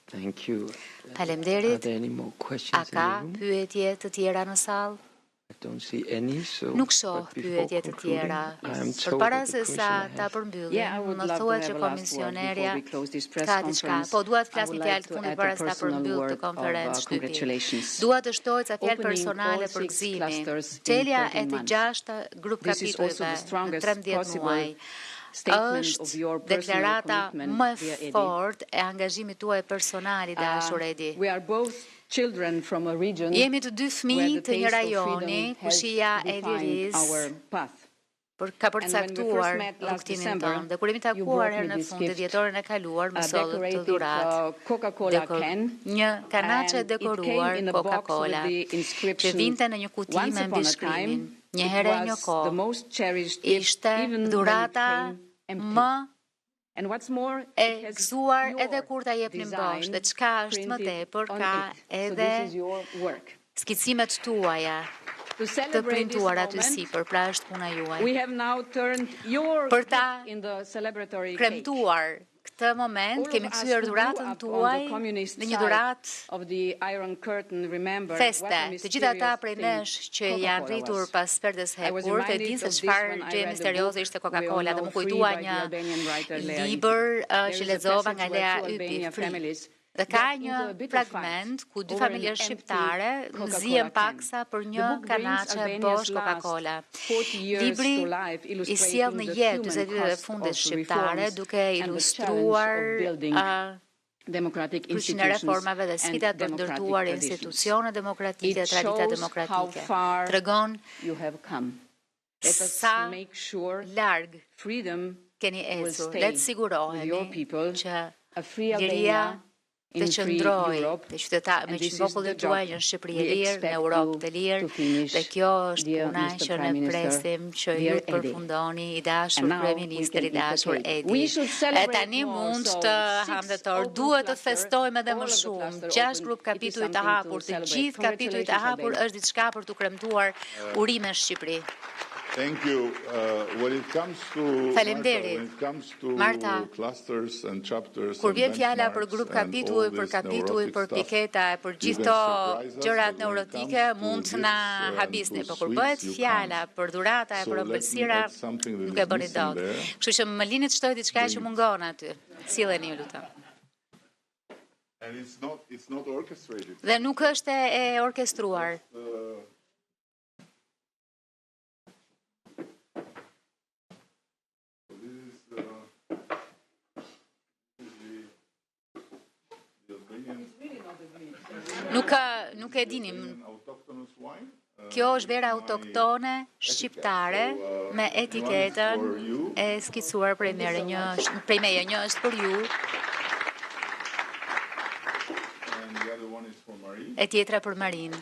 Thank you. Faleminderit. Are there any more A questions in ka the room? pyetje të tjera në sallë? I don't see any, so Nuk shoh but before pyetje të concluding, tjera. I am told Përpara that se the sa commissioner ta has përmbyllim, më thuhet që komisionerja ka diçka. Po dua të flas një fjalë të fundit para se ta përmbyll këtë konferencë shtypi. Dua të shtoj ca fjalë personale për gëzimin. Çelja e të 6 grup kapitujve në 13 muaj është deklarata më e fortë e angazhimit tuaj personal i dashur Edi. Jemi të dy fëmijë të një rajoni ku shija e lirisë ka përcaktuar rrugtimin tonë. Dhe kur jemi takuar herën e fundit dhjetorin e kaluar, më sollët të dhuratë. Një kanaçe dekoruar Coca-Cola që vinte në një kuti me mbishkrimin. Një herë e një kohë ishte dhurata më e gëzuar edhe kur ta jepnim bosh, dhe çka është më tepër ka edhe skicimet tuaja të printuara aty sipër, pra është puna juaj. Për ta kremtuar këtë moment, kemi kthyer dhuratën tuaj në një dhuratë feste. Të gjitha ata prej nesh që janë rritur pas perdes hekur, të dinë se çfarë gjë misterioze ishte Coca-Cola, dhe më kujtua një libër që lexova nga Lea Ypi. Dhe ka një fragment ku dy familje shqiptare nxjehen paksa për një kanaçe bosh Coca-Cola. Libri i sjell në jetë 40 vitet e fundit shqiptare duke ilustruar kryqin e reformave dhe sfidat për ndërtuar institucione demokratike, tradita demokratike. Tregon sa larg keni ecur. Le të sigurohemi që liria të qëndroj me që popullit tuaj në Shqipëri e lirë, në Europë të lirë, dhe kjo është puna që ne presim që ju të përfundoni, i dashur kryeministër, i dashur Edi. E tani mund të hamdetor, duhet të festojmë edhe më shumë. 6 grup kapituj të hapur, të gjithë kapituj të hapur është diçka për të kremtuar urime Shqipëri. Thank you. When it comes to Marta, clusters and chapters, kur vjen fjala për grup kapituj, për kapituj, për piketa, për gjithë këto gjërat neurotike, mund të na habisni, por kur bëhet fjala për dhurata e për ëmbëlsira, nuk e bëni dot. Kështu që më lini të shtoj diçka që mungon aty. Silleni, ju lutem. And it's not orchestrated. Dhe nuk është e orkestruar. Nuk e dinim. Kjo është vera autoktone shqiptare me etiketën e skicuar prej meje. Një është për ju. E tjetra për Marin.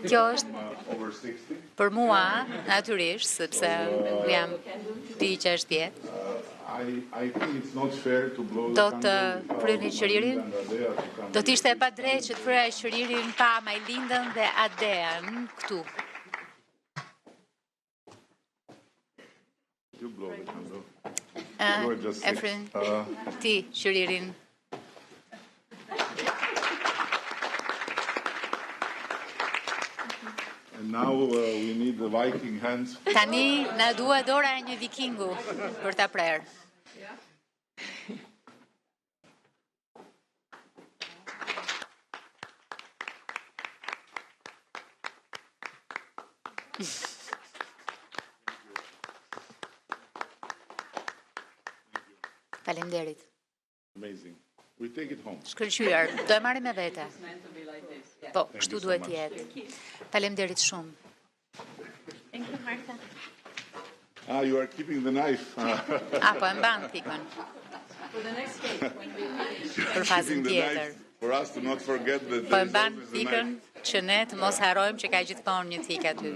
Kjo është për mua, natyrisht, sepse jam 60 vjetë. Do të fryni qëririn? Do t'ishte e pa drejt që të fryja qëririn pa Majlindën dhe Adean këtu. Efrin, ti qëririn. Now we need the Viking hands. Tani na duhet dora e një vikingu për ta prerë. Faleminderit. Amazing. We take it home. Shkëlqyer, do e marrim me vete. Po, kështu duhet jetë. Faleminderit shumë. Thank you, Marta. You are keeping the knife. Po e mban pikën. For the next case, when we Për fazën tjetër. For us to not forget that Po e mban pikën që ne të mos harrojmë që ka gjithmonë një thikë aty.